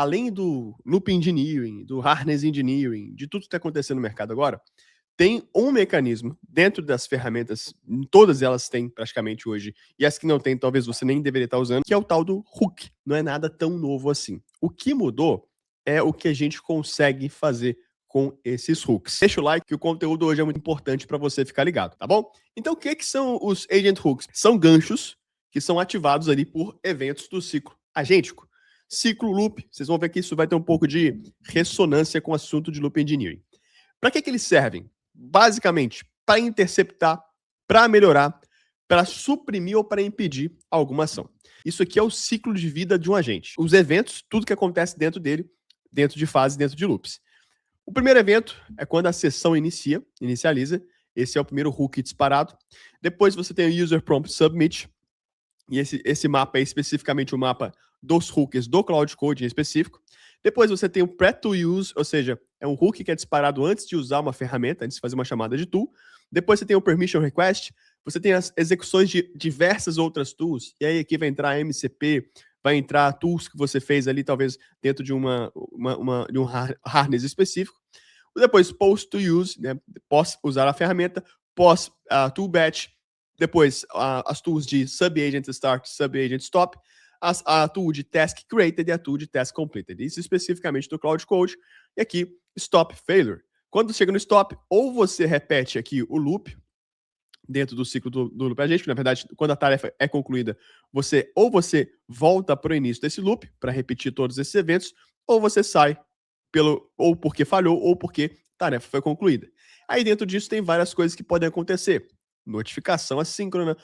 além do loop engineering, do harness engineering, de tudo que está acontecendo no mercado agora, tem um mecanismo dentro das ferramentas, todas elas têm praticamente hoje, e as que não tem, talvez você nem deveria estar usando, que é o tal do hook. Não é nada tão novo assim. O que mudou é o que a gente consegue fazer com esses hooks. Deixa o like que o conteúdo hoje é muito importante para você ficar ligado, tá bom? Então, o que são os agent hooks? São ganchos que são ativados ali por eventos do ciclo agêntico. Ciclo loop, vocês vão ver que isso vai ter um pouco de ressonância com o assunto de loop engineering. Para que eles servem? Basicamente, para interceptar, para melhorar, para suprimir ou para impedir alguma ação. Isso aqui é o ciclo de vida de um agente. Os eventos, tudo que acontece dentro dele, dentro de fases, dentro de loops. O primeiro evento é quando a sessão inicializa. Esse é o primeiro hook disparado. Depois você tem o User Prompt Submit. E esse mapa é especificamente o mapa dos hooks do Cloud Code em específico. Depois você tem o Pre-to-Use, ou seja, é um hook que é disparado antes de usar uma ferramenta, antes de fazer uma chamada de tool. Depois você tem o Permission Request. Você tem as execuções de diversas outras tools. E aí aqui vai entrar a MCP, vai entrar tools que você fez ali, talvez dentro de um harness específico. Depois, post-to-use, né? Pós usar a ferramenta, pós-tool batch. Depois, as tools de sub-agent start, sub-agent stop. A tool de task created e a tool de task completed. Isso especificamente do Cloud Code. E aqui, stop failure. Quando chega no stop, ou você repete aqui o loop, dentro do ciclo do loop agente, que na verdade, quando a tarefa é concluída, você volta para o início desse loop, para repetir todos esses eventos, ou você sai ou porque falhou, ou porque a tarefa foi concluída. Aí dentro disso tem várias coisas que podem acontecer. Notificação assíncrona,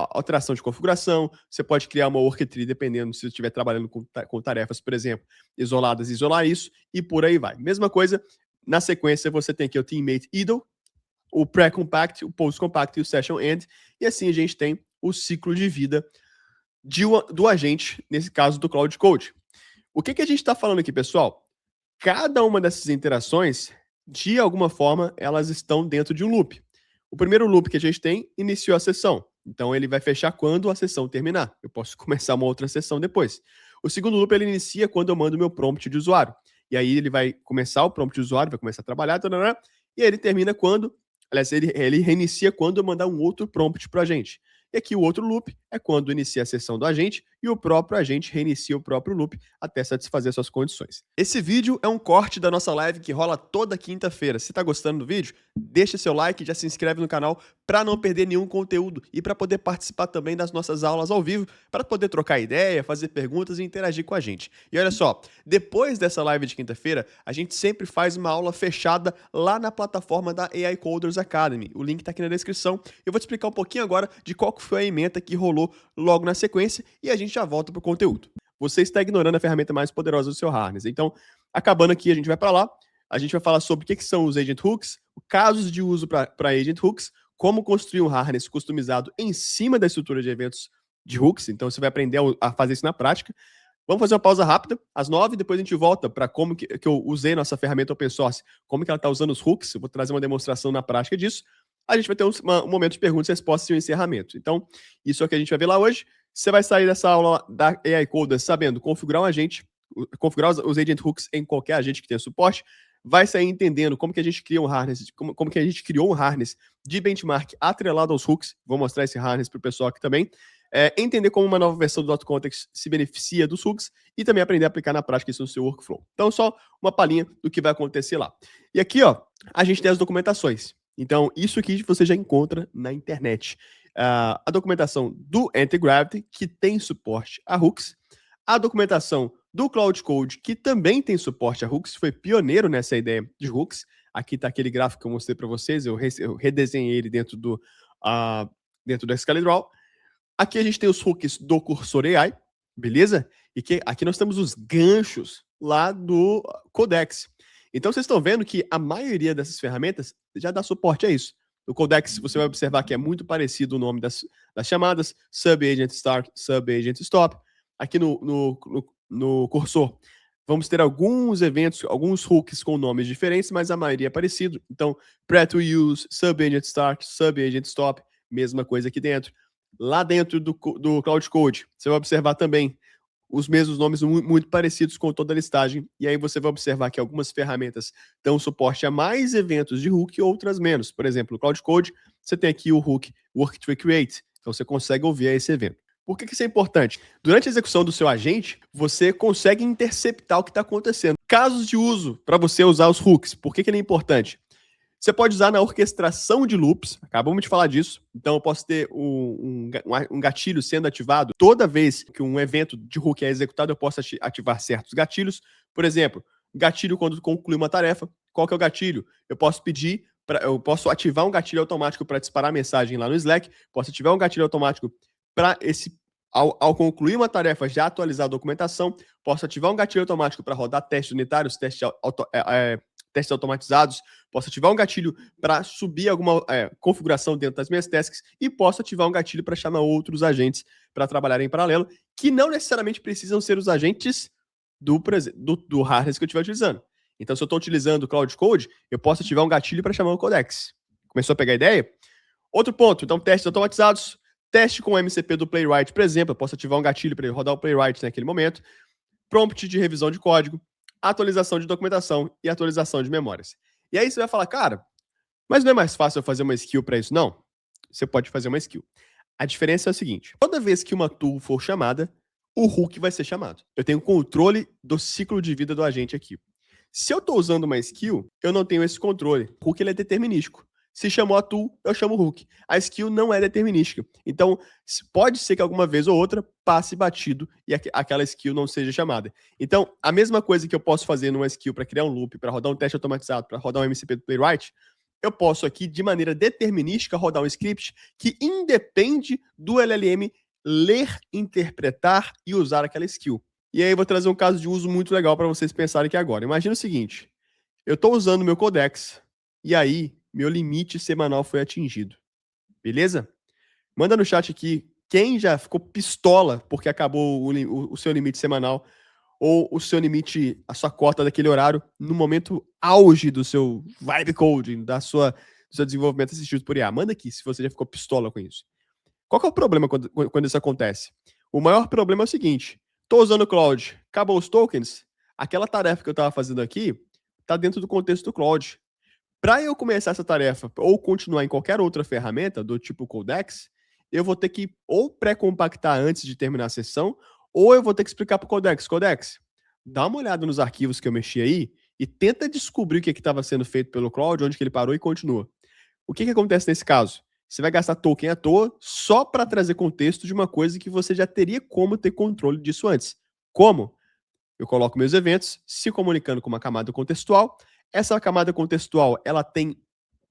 alteração de configuração, você pode criar uma worktree dependendo se você estiver trabalhando com tarefas, por exemplo, isoladas, isolar isso, e por aí vai. Mesma coisa, na sequência você tem aqui o teammate idle, o pré-compact, o post-compact e o session end, e assim a gente tem o ciclo de vida do agente, nesse caso do Cloud Code. O que a gente está falando aqui, pessoal? Cada uma dessas interações, de alguma forma, elas estão dentro de um loop. O primeiro loop que a gente tem iniciou a sessão, então ele vai fechar quando a sessão terminar. Eu posso começar uma outra sessão depois. O segundo loop ele inicia quando eu mando meu prompt de usuário. E aí ele vai começar o prompt de usuário, vai começar a trabalhar, e aí ele termina quando, aliás, ele reinicia quando eu mandar um outro prompt para a gente. E aqui o outro loop é quando inicia a sessão do agente e o próprio agente reinicia o próprio loop até satisfazer suas condições. Esse vídeo é um corte da nossa live que rola toda quinta-feira. Se está gostando do vídeo, deixa seu like e já se inscreve no canal para não perder nenhum conteúdo e para poder participar também das nossas aulas ao vivo, para poder trocar ideia, fazer perguntas e interagir com a gente. E olha só, depois dessa live de quinta-feira, a gente sempre faz uma aula fechada lá na plataforma da AI Coders Academy. O link está aqui na descrição. Eu vou te explicar um pouquinho agora de qual foi a ementa que rolou logo na sequência e a gente já volta para o conteúdo. Você está ignorando a ferramenta mais poderosa do seu harness. Então, acabando aqui, a gente vai para lá. A gente vai falar sobre o que são os agent hooks, casos de uso para agent hooks, como construir um harness customizado em cima da estrutura de eventos de hooks. Então, você vai aprender a fazer isso na prática. Vamos fazer uma pausa rápida, às 9, depois a gente volta para como que eu usei nossa ferramenta open source, como que ela está usando os hooks. Eu vou trazer uma demonstração na prática disso. A gente vai ter um momento de perguntas e respostas e um encerramento. Então, isso é o que a gente vai ver lá hoje. Você vai sair dessa aula da AI Coder sabendo configurar um agente, configurar os agent hooks em qualquer agente que tenha suporte, vai sair entendendo como que a gente cria um harness, como que a gente criou um harness de benchmark atrelado aos hooks. Vou mostrar esse harness para o pessoal aqui também. Entender como uma nova versão do .context se beneficia dos hooks e também aprender a aplicar na prática isso no seu workflow. Então, só uma palhinha do que vai acontecer lá. E aqui, ó, a gente tem as documentações. Então, isso aqui você já encontra na internet. A documentação do Antigravity, que tem suporte a hooks. A documentação do Cloud Code, que também tem suporte a hooks, foi pioneiro nessa ideia de hooks. Aqui está aquele gráfico que eu mostrei para vocês, eu redesenhei ele dentro do ScaleDraw. Aqui a gente tem os hooks do Cursor AI, beleza? E aqui nós temos os ganchos lá do Codex. Então vocês estão vendo que a maioria dessas ferramentas já dá suporte a isso. No Codex você vai observar que é muito parecido o nome das chamadas, Sub-Agent Start, Sub-Agent Stop. Aqui no Cursor vamos ter alguns eventos, alguns hooks com nomes diferentes, mas a maioria é parecido. Então, Pre-to-Use, Sub-Agent Start, Sub-Agent Stop, mesma coisa aqui dentro. Lá dentro do Cloud Code, você vai observar também os mesmos nomes muito parecidos com toda a listagem, e aí você vai observar que algumas ferramentas dão suporte a mais eventos de hook e outras menos. Por exemplo, no Cloud Code, você tem aqui o hook Work to Create, então você consegue ouvir esse evento. Por que isso é importante? Durante a execução do seu agente, você consegue interceptar o que está acontecendo. Casos de uso para você usar os hooks. Por que ele é importante? Você pode usar na orquestração de loops, acabamos de falar disso. Então, eu posso ter um gatilho sendo ativado. Toda vez que um evento de hook é executado, eu posso ativar certos gatilhos. Por exemplo, gatilho quando conclui uma tarefa. Qual que é o gatilho? Eu posso ativar um gatilho automático para disparar mensagem lá no Slack. Posso ativar um gatilho automático para ao concluir uma tarefa, já atualizar a documentação. Posso ativar um gatilho automático para rodar testes unitários, testes automatizados, posso ativar um gatilho para subir alguma configuração dentro das minhas tasks e posso ativar um gatilho para chamar outros agentes para trabalharem em paralelo, que não necessariamente precisam ser os agentes do Harness que eu estiver utilizando. Então, se eu estou utilizando o Cloud Code, eu posso ativar um gatilho para chamar o Codex. Começou a pegar a ideia? Outro ponto, então, testes automatizados, teste com o MCP do Playwright, por exemplo, eu posso ativar um gatilho para ele rodar o Playwright naquele momento, prompt de revisão de código, atualização de documentação e atualização de memórias. E aí você vai falar, cara, mas não é mais fácil eu fazer uma skill para isso? Não. Você pode fazer uma skill. A diferença é a seguinte, toda vez que uma tool for chamada, o hook vai ser chamado. Eu tenho controle do ciclo de vida do agente aqui. Se eu estou usando uma skill, eu não tenho esse controle. O hook ele é determinístico. Se chamou a tool, eu chamo o hook. A skill não é determinística. Então, pode ser que alguma vez ou outra passe batido e aquela skill não seja chamada. Então, a mesma coisa que eu posso fazer numa skill para criar um loop, para rodar um teste automatizado, para rodar um MCP do Playwright, eu posso aqui, de maneira determinística, rodar um script que independe do LLM ler, interpretar e usar aquela skill. E aí eu vou trazer um caso de uso muito legal para vocês pensarem aqui agora. Imagina o seguinte, eu estou usando meu Codex e aí meu limite semanal foi atingido. Beleza? Manda no chat aqui quem já ficou pistola porque acabou o seu limite semanal ou o seu limite, a sua cota daquele horário no momento auge do seu vibe coding, do seu desenvolvimento assistido por IA. Manda aqui se você já ficou pistola com isso. Qual que é o problema quando isso acontece? O maior problema é o seguinte, estou usando o Cloud, acabou os tokens, aquela tarefa que eu estava fazendo aqui está dentro do contexto do Cloud. Para eu começar essa tarefa ou continuar em qualquer outra ferramenta do tipo Codex, eu vou ter que ou pré-compactar antes de terminar a sessão, ou eu vou ter que explicar para o Codex, dá uma olhada nos arquivos que eu mexi aí e tenta descobrir o que estava sendo feito pelo Cloud, onde que ele parou e continua. O que acontece nesse caso? Você vai gastar token à toa só para trazer contexto de uma coisa que você já teria como ter controle disso antes. Como? Eu coloco meus eventos se comunicando com uma camada contextual. Essa camada contextual, ela tem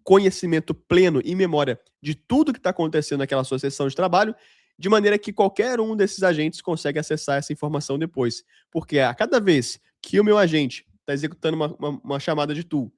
conhecimento pleno e memória de tudo que está acontecendo naquela sua sessão de trabalho, de maneira que qualquer um desses agentes consegue acessar essa informação depois. Porque a cada vez que o meu agente está executando uma chamada de tool,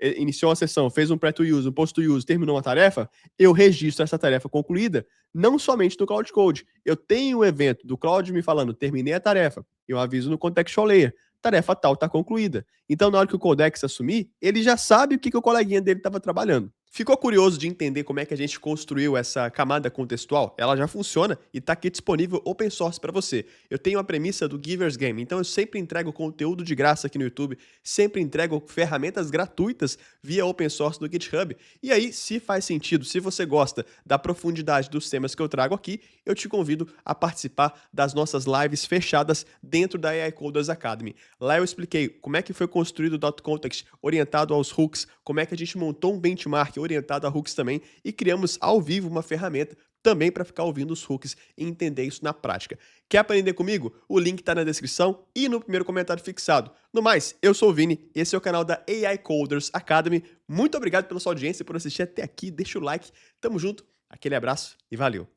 iniciou uma sessão, fez um pré-to-use, um post-to-use, terminou uma tarefa, eu registro essa tarefa concluída, não somente no Cloud Code. Eu tenho o evento do Cloud me falando, terminei a tarefa. Eu aviso no Contextual Layer, tarefa tal está concluída. Então, na hora que o Codex assumir, ele já sabe o que o coleguinha dele estava trabalhando. Ficou curioso de entender como é que a gente construiu essa camada contextual? Ela já funciona e está aqui disponível open source para você. Eu tenho a premissa do Giver's Game, então eu sempre entrego conteúdo de graça aqui no YouTube, sempre entrego ferramentas gratuitas via open source do GitHub. E aí, se faz sentido, se você gosta da profundidade dos temas que eu trago aqui, eu te convido a participar das nossas lives fechadas dentro da AI Coders Academy. Lá eu expliquei como é que foi construído o .context orientado aos hooks, como é que a gente montou um benchmark orientado a hooks também e criamos ao vivo uma ferramenta também para ficar ouvindo os hooks e entender isso na prática. Quer aprender comigo? O link está na descrição e no primeiro comentário fixado. No mais, eu sou o Vini, esse é o canal da AI Coders Academy. Muito obrigado pela sua audiência e por assistir até aqui. Deixa o like, tamo junto, aquele abraço e valeu!